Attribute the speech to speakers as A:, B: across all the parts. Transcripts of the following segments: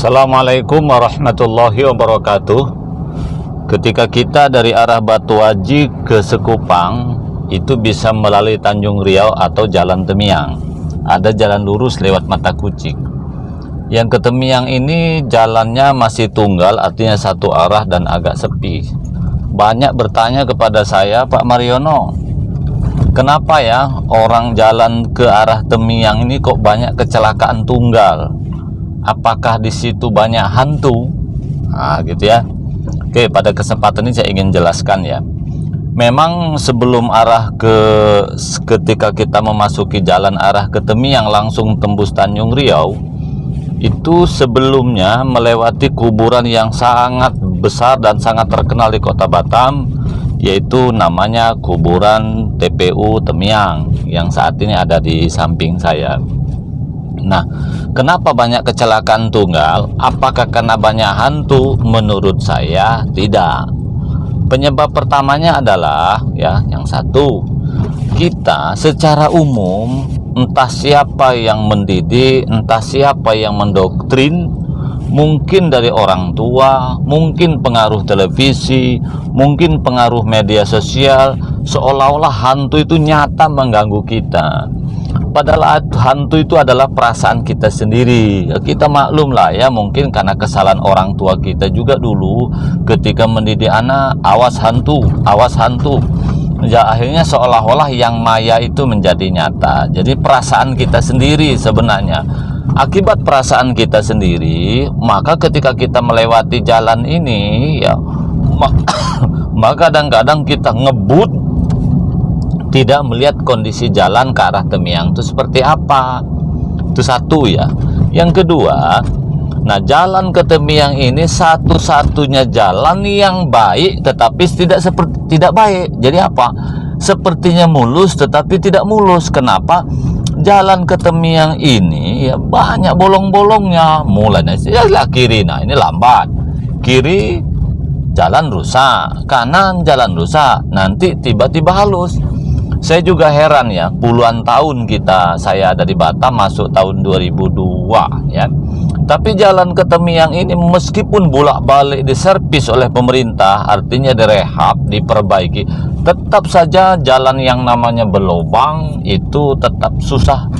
A: Assalamualaikum warahmatullahi wabarakatuh. Ketika kita dari arah Batuaji ke Sekupang, itu bisa melalui Tanjung Riau atau Jalan Temiang. Ada jalan lurus lewat Mata Kucing. Yang ke Temiang ini jalannya masih tunggal, artinya satu arah dan agak sepi. Banyak bertanya kepada saya, Pak Mariono, kenapa ya orang jalan ke arah Temiang ini kok banyak kecelakaan tunggal? Apakah di situ banyak hantu? Nah, gitu ya. Oke, pada kesempatan ini saya ingin jelaskan ya. Memang sebelum ketika kita memasuki jalan arah ke Temiang langsung tembus Tanjung Riau, itu sebelumnya melewati kuburan yang sangat besar dan sangat terkenal di Kota Batam, yaitu namanya kuburan TPU Temiang yang saat ini ada di samping saya. Nah, kenapa banyak kecelakaan tunggal? Apakah karena banyak hantu? Menurut saya tidak. Penyebab pertamanya adalah ya, yang satu, kita secara umum entah siapa yang mendidik, entah siapa yang mendoktrin, mungkin dari orang tua, mungkin pengaruh televisi, mungkin pengaruh media sosial, seolah-olah hantu itu nyata mengganggu kita. Padahal hantu itu adalah perasaan kita sendiri. Kita maklum lah ya, mungkin karena kesalahan orang tua kita juga dulu ketika mendidik anak, awas hantu, awas hantu. Ya, akhirnya seolah-olah yang maya itu menjadi nyata. Jadi perasaan kita sendiri sebenarnya. Akibat perasaan kita sendiri, maka ketika kita melewati jalan ini ya, maka kadang-kadang kita ngebut, tidak melihat kondisi jalan ke arah Temiang itu seperti apa. Itu satu ya. Yang kedua, nah jalan ke Temiang ini satu-satunya jalan yang baik tetapi tidak baik. Jadi apa? Sepertinya mulus tetapi tidak mulus. Kenapa? Jalan ke Temiang ini ya banyak bolong-bolongnya. Mulanya ya kiri, nah ini lambat. Kiri jalan rusak, kanan jalan rusak, nanti tiba-tiba halus. Saya juga heran ya, puluhan tahun saya ada di Batam, masuk tahun 2002 ya. Tapi jalan ke Temiang ini meskipun bolak-balik diservis oleh pemerintah, artinya direhab, diperbaiki, tetap saja jalan yang namanya berlubang itu tetap susah,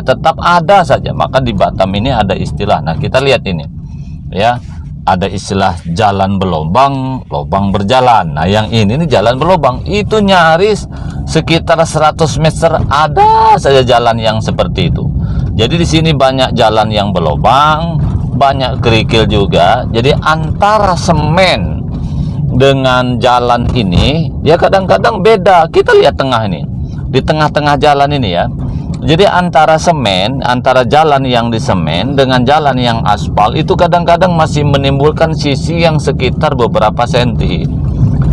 A: tetap ada saja. Maka di Batam ini ada istilah, nah kita lihat ini ya, ada istilah jalan berlubang, lubang berjalan. Nah yang ini nih jalan berlubang, itu nyaris sekitar 100 meter ada saja jalan yang seperti itu. Jadi di sini banyak jalan yang berlubang, banyak kerikil juga. Jadi antara semen dengan jalan ini ya kadang-kadang beda. Kita lihat tengah ini, di tengah-tengah jalan ini ya. Jadi antara jalan yang disemen dengan jalan yang aspal itu kadang-kadang masih menimbulkan sisi yang sekitar beberapa senti.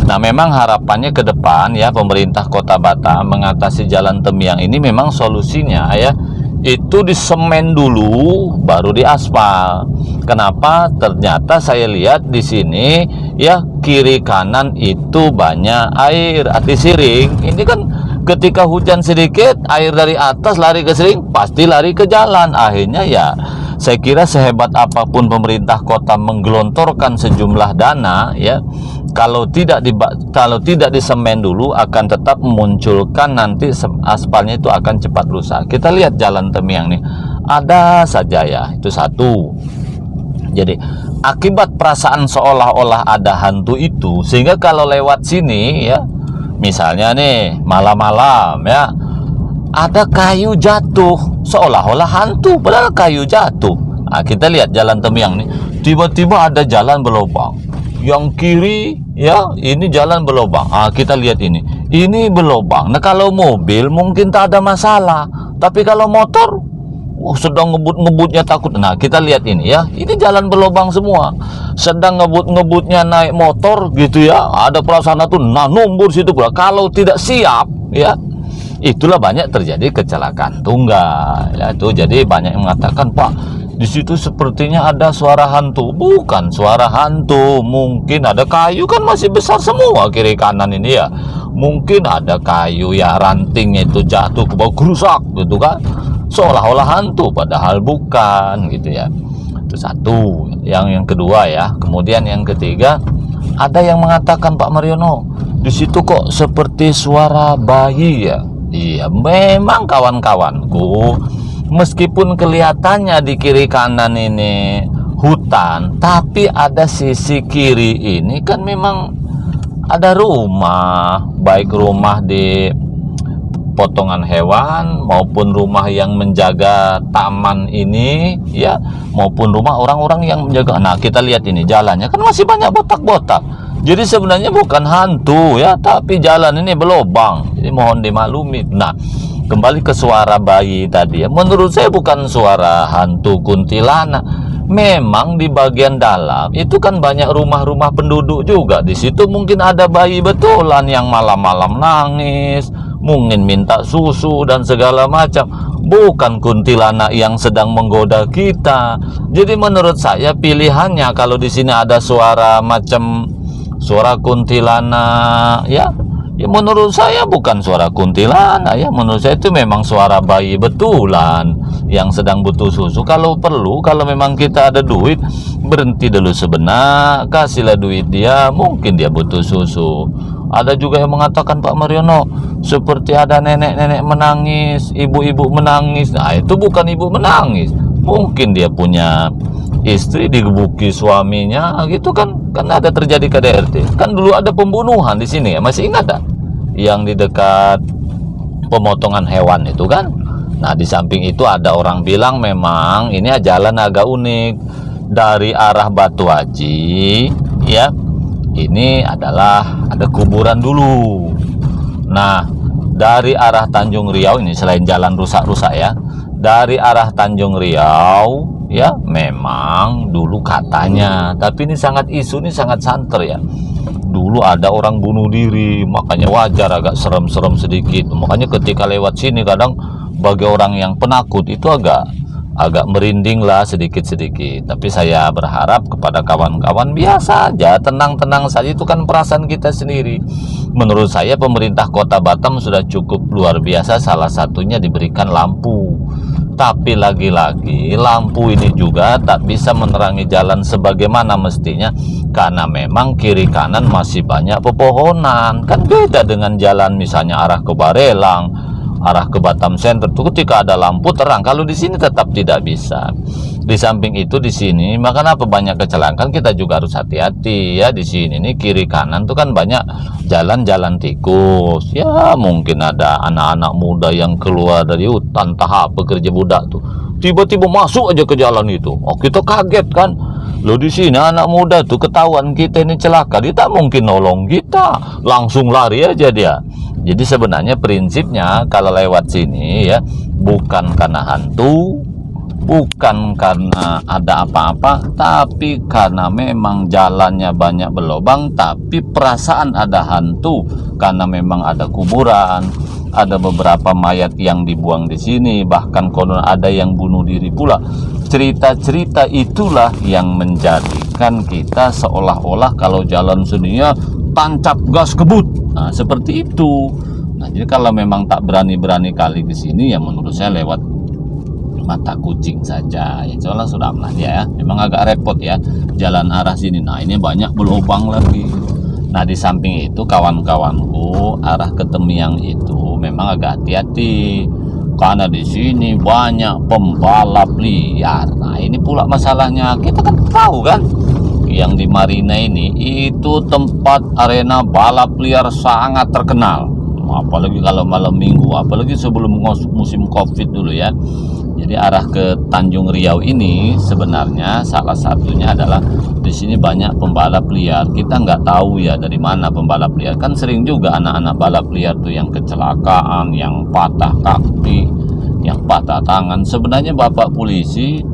A: Nah memang harapannya ke depan ya, pemerintah Kota Batam mengatasi jalan Temiang ini memang solusinya ya, itu disemen dulu baru diaspal. Kenapa? Ternyata saya lihat di sini ya, kiri kanan itu banyak air, arti siring. Ini kan ketika hujan sedikit, air dari atas lari ke siring, pasti lari ke jalan. Akhirnya ya, saya kira sehebat apapun pemerintah kota menggelontorkan sejumlah dana ya, kalau tidak disemen dulu akan tetap memunculkan nanti aspalnya itu akan cepat rusak. Kita lihat jalan Temiang nih, ada saja ya, itu satu. Jadi akibat perasaan seolah-olah ada hantu itu, sehingga kalau lewat sini ya, misalnya nih malam-malam ya, ada kayu jatuh, seolah-olah hantu padahal kayu jatuh. Nah, kita lihat jalan Temiang nih, tiba-tiba ada jalan berlubang. Yang kiri ya, ini jalan berlubang. Ah, kita lihat ini berlubang. Nah kalau mobil mungkin tak ada masalah, tapi kalau motor sedang ngebut-ngebutnya takut. Nah kita lihat ini ya, ini jalan berlubang semua, sedang ngebut-ngebutnya naik motor gitu ya, ada perasaan tuh nah numbur situ pula. Kalau tidak siap ya, itulah banyak terjadi kecelakaan tunggal ya. Itu jadi banyak yang mengatakan, Pak, di situ sepertinya ada suara hantu. Bukan suara hantu, mungkin ada kayu, kan masih besar semua kiri kanan ini ya, mungkin ada kayu ya, rantingnya itu jatuh ke bawah, gerusak gitu kan, seolah-olah hantu padahal bukan gitu ya. Itu satu. Yang kedua ya. Kemudian yang ketiga, ada yang mengatakan, Pak Mariono, di situ kok seperti suara bayi ya. Iya, memang kawan-kawanku, meskipun kelihatannya di kiri kanan ini hutan, tapi ada sisi kiri ini kan memang ada rumah, baik rumah di potongan hewan maupun rumah yang menjaga taman ini ya, maupun rumah orang-orang yang menjaga. Nah, kita lihat ini jalannya kan masih banyak botak-botak. Jadi sebenarnya bukan hantu ya, tapi jalan ini berlobang. Jadi mohon dimaklumi. Nah, kembali ke suara bayi tadi ya. Menurut saya bukan suara hantu kuntilanak. Memang di bagian dalam itu kan banyak rumah-rumah penduduk juga. Di situ mungkin ada bayi betulan yang malam-malam nangis, mungkin minta susu dan segala macam. Bukan kuntilanak yang sedang menggoda kita. Jadi menurut saya pilihannya kalau di sini ada suara macam suara kuntilanak ya, ya menurut saya bukan suara kuntilanak ya. Menurut saya itu memang suara bayi betulan yang sedang butuh susu. Kalau perlu, kalau memang kita ada duit, berhenti dulu sebentar, kasihlah duit dia, mungkin dia butuh susu. Ada juga yang mengatakan, Pak Mariono, seperti ada nenek-nenek menangis, ibu-ibu menangis. Nah, itu bukan ibu menangis, mungkin dia punya istri digebuki suaminya gitu kan. Kan ada terjadi KDRT. Kan dulu ada pembunuhan di sini ya, masih ingat tak? Yang di dekat pemotongan hewan itu kan. Nah, di samping itu ada orang bilang memang ini jalan agak unik dari arah Batu Haji ya. Ini adalah ada kuburan dulu. Nah, dari arah Tanjung Riau ini selain jalan rusak-rusak ya, dari arah Tanjung Riau ya, memang dulu katanya, tapi ini sangat isu, ini sangat santer ya. Dulu ada orang bunuh diri, makanya wajar agak serem-serem sedikit. Makanya ketika lewat sini kadang bagi orang yang penakut itu agak merinding lah sedikit-sedikit. Tapi saya berharap kepada kawan-kawan biasa aja, tenang-tenang saja, itu kan perasaan kita sendiri. Menurut saya pemerintah Kota Batam sudah cukup luar biasa, salah satunya diberikan lampu. Tapi lagi-lagi lampu ini juga tak bisa menerangi jalan sebagaimana mestinya, karena memang kiri kanan masih banyak pepohonan. Kan beda dengan jalan misalnya arah ke Barelang, arah ke Batam Center tuh ketika ada lampu terang. Kalau di sini tetap tidak bisa. Di samping itu di sini makanya apa banyak kecelakaan, kita juga harus hati-hati ya. Di sini nih kiri kanan tuh kan banyak jalan-jalan tikus. Ya mungkin ada anak-anak muda yang keluar dari hutan tahap pekerja budak tuh. Tiba-tiba masuk aja ke jalan itu. Oh, kita kaget kan. Loh, di sini anak muda tuh ketahuan kita ini celaka, dia tak mungkin nolong kita, langsung lari aja dia. Jadi sebenarnya prinsipnya kalau lewat sini ya, bukan karena hantu, bukan karena ada apa-apa, tapi karena memang jalannya banyak berlobang, tapi perasaan ada hantu karena memang ada kuburan, ada beberapa mayat yang dibuang di sini, bahkan konon ada yang bunuh diri pula. Cerita-cerita itulah yang menjadikan kita seolah-olah kalau jalan sininya tancap gas kebut. Nah, seperti itu. Nah, jadi kalau memang tak berani-berani kali ke sini ya menurut saya lewat mata kucing saja. Ya soalnya sudah aman ya. Memang agak repot ya jalan arah sini. Nah, ini banyak berlubang lagi. Nah, di samping itu kawan-kawanku, arah ke Temiang itu memang agak hati-hati. Karena di sini banyak pembalap liar. Nah, ini pula masalahnya. Kita kan tahu kan, yang di Marina ini itu tempat arena balap liar sangat terkenal. Apalagi kalau malam minggu, apalagi sebelum musim Covid dulu ya. Jadi arah ke Tanjung Riau ini sebenarnya salah satunya adalah di sini banyak pembalap liar. Kita nggak tahu ya dari mana pembalap liar. Kan sering juga anak-anak balap liar tuh yang kecelakaan, yang patah kaki, yang patah tangan. Sebenarnya Bapak polisi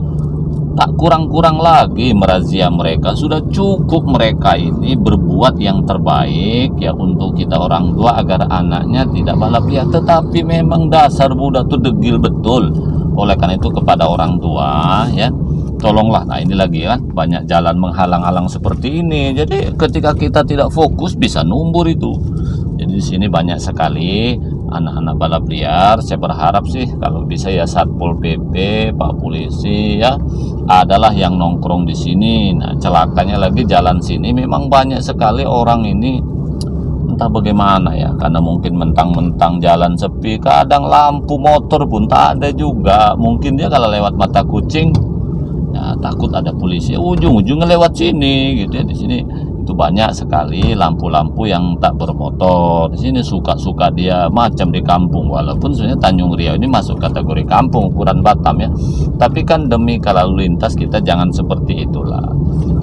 A: tak kurang-kurang lagi merazia mereka. Sudah cukup mereka ini berbuat yang terbaik ya untuk kita orang tua agar anaknya tidak balap liar. Tetapi memang dasar budak tuh degil betul. Oleh karena itu kepada orang tua ya, tolonglah. Nah, ini lagi kan banyak jalan menghalang-halang seperti ini. Jadi ketika kita tidak fokus bisa numbur itu. Jadi di sini banyak sekali anak-anak balap liar. Saya berharap sih kalau bisa ya Satpol PP, Pak Polisi ya, adalah yang nongkrong di sini. Nah, celakanya lagi jalan sini memang banyak sekali orang ini, entah bagaimana ya, karena mungkin mentang-mentang jalan sepi, kadang lampu motor pun tak ada juga. Mungkin dia kalau lewat mata kucing ya takut ada polisi, ujung-ujungnya lewat sini gitu ya. Di sini itu banyak sekali lampu-lampu yang tak bermotor. Di sini suka-suka dia macam di kampung, walaupun sebenarnya Tanjung Riau ini masuk kategori kampung ukuran Batam ya. Tapi kan demi lalu lintas kita jangan seperti itulah.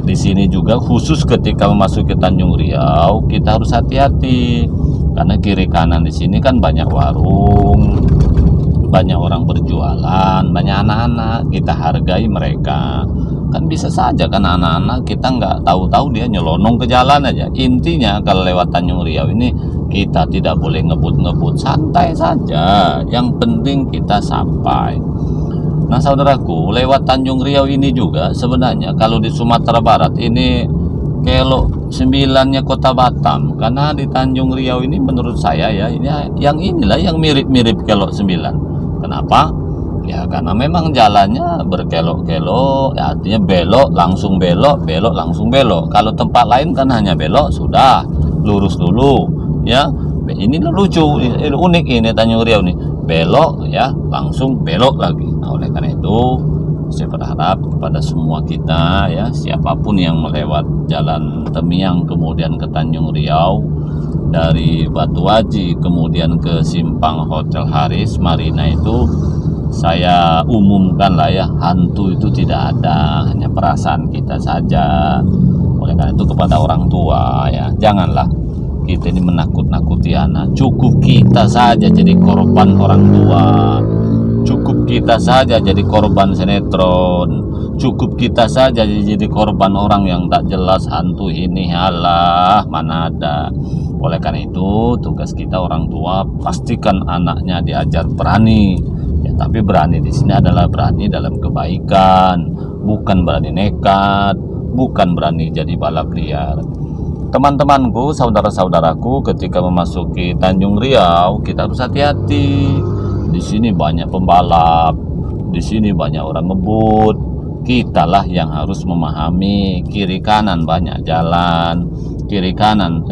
A: Di sini juga khusus ketika memasuki Tanjung Riau kita harus hati-hati, karena kiri kanan di sini kan banyak warung, banyak orang berjualan, banyak anak-anak. Kita hargai mereka. Kan bisa saja kan anak-anak kita nggak tahu-tahu dia nyelonong ke jalan aja. Intinya kalau lewat Tanjung Riau ini kita tidak boleh ngebut-ngebut, santai saja. Yang penting kita sampai. Nah saudaraku, lewat Tanjung Riau ini juga sebenarnya kalau di Sumatera Barat ini kelok 9-nya kota Batam. Karena di Tanjung Riau ini menurut saya ya, ini yang inilah yang mirip-mirip kelok 9. Kenapa? Ya karena memang jalannya berkelok-kelok, ya, artinya belok langsung belok, belok langsung belok. Kalau tempat lain kan hanya belok sudah, lurus dulu ya. Ini lucu, ini unik ini Tanjung Riau nih, belok ya langsung belok lagi. Nah oleh karena itu saya berharap kepada semua kita ya, siapapun yang melewat jalan Temiang kemudian ke Tanjung Riau, dari Batu Aji kemudian ke simpang Hotel Haris Marina, itu saya umumkan lah ya, hantu itu tidak ada, hanya perasaan kita saja. Oleh karena itu kepada orang tua ya, janganlah kita ini menakut-nakuti anak. Cukup kita saja jadi korban orang tua, cukup kita saja jadi korban sinetron, cukup kita saja jadi korban orang yang tak jelas, hantu ini halah mana ada. Oleh karena itu tugas kita orang tua, pastikan anaknya diajar berani ya, tapi berani di sini adalah berani dalam kebaikan, bukan berani nekat, bukan berani jadi balap liar. Teman-temanku, saudara-saudaraku, ketika memasuki Tanjung Riau kita harus hati-hati. Di sini banyak pembalap, di sini banyak orang ngebut. Kitalah yang harus memahami kiri kanan banyak jalan, kiri kanan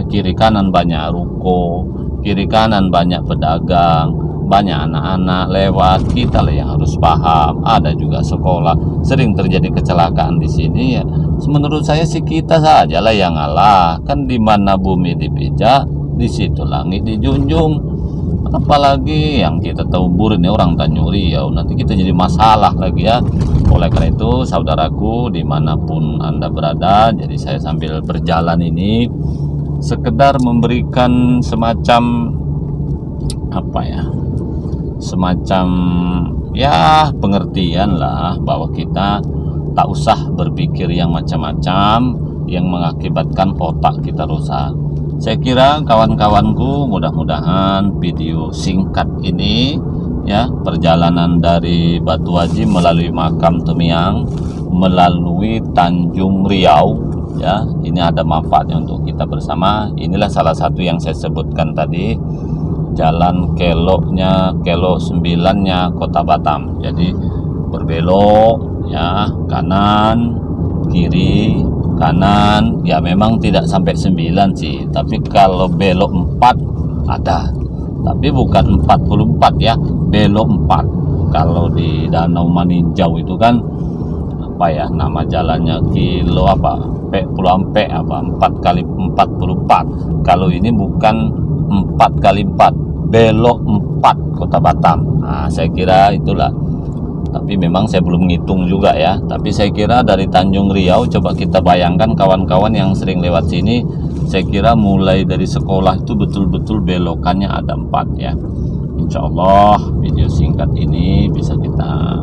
A: banyak ruko, kiri kanan banyak pedagang, banyak anak-anak lewat. Kita lah yang harus paham. Ada juga sekolah, sering terjadi kecelakaan di sini ya. Menurut saya sih kita saja lah yang ngalah. Kan di mana bumi dipijak, di situ langit dijunjung. Apalagi yang kita tabur ini orang Tanjung Riau, nanti kita jadi masalah lagi ya. Oleh karena itu saudaraku, dimanapun Anda berada, jadi saya sambil berjalan ini sekedar memberikan semacam apa ya, semacam ya pengertian lah, bahwa kita tak usah berpikir yang macam-macam yang mengakibatkan otak kita rusak. Saya kira kawan-kawanku, mudah-mudahan video singkat ini ya, perjalanan dari Batu Aji melalui makam Temiang melalui Tanjung Riau ya, ini ada manfaatnya untuk kita bersama. Inilah salah satu yang saya sebutkan tadi, jalan keloknya, kelok 9-nya kota Batam. Jadi berbelok ya, kanan kiri kanan ya, memang tidak sampai 9 sih, tapi kalau belok 4 ada, tapi bukan 44 ya, belok 4. Kalau di Danau Maninjau itu kan apa ya nama jalannya, kilo apa P apa 4 kali 44. Kalau ini bukan 4 kali 4, belok 4 kota Batam. Nah saya kira itulah, tapi memang saya belum ngitung juga ya. Tapi saya kira dari Tanjung Riau, coba kita bayangkan kawan-kawan yang sering lewat sini, saya kira mulai dari sekolah itu betul-betul belokannya ada 4 ya. Insya Allah video singkat ini bisa kita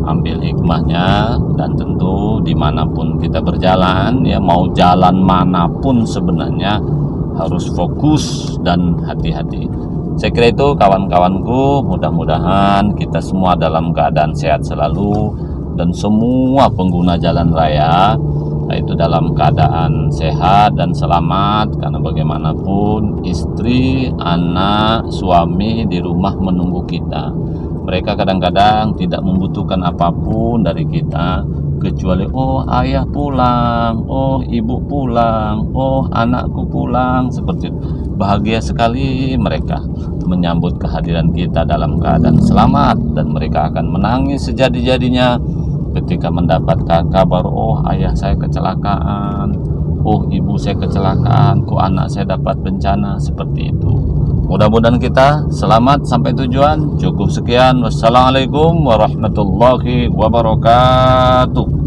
A: ambil hikmahnya, dan tentu dimanapun kita berjalan ya, mau jalan manapun sebenarnya harus fokus dan hati-hati. Saya kira itu kawan-kawanku, mudah-mudahan kita semua dalam keadaan sehat selalu, dan semua pengguna jalan raya itu dalam keadaan sehat dan selamat, karena bagaimanapun istri, anak, suami di rumah menunggu kita. Mereka kadang-kadang tidak membutuhkan apapun dari kita kecuali oh ayah pulang, oh ibu pulang, oh anakku pulang, seperti itu. Bahagia sekali mereka menyambut kehadiran kita dalam keadaan selamat, dan mereka akan menangis sejadi-jadinya ketika mendapatkan kabar oh ayah saya kecelakaan, oh ibu saya kecelakaan, kok anak saya dapat bencana, seperti itu. Mudah-mudahan kita selamat sampai tujuan. Cukup sekian. Wassalamualaikum warahmatullahi wabarakatuh.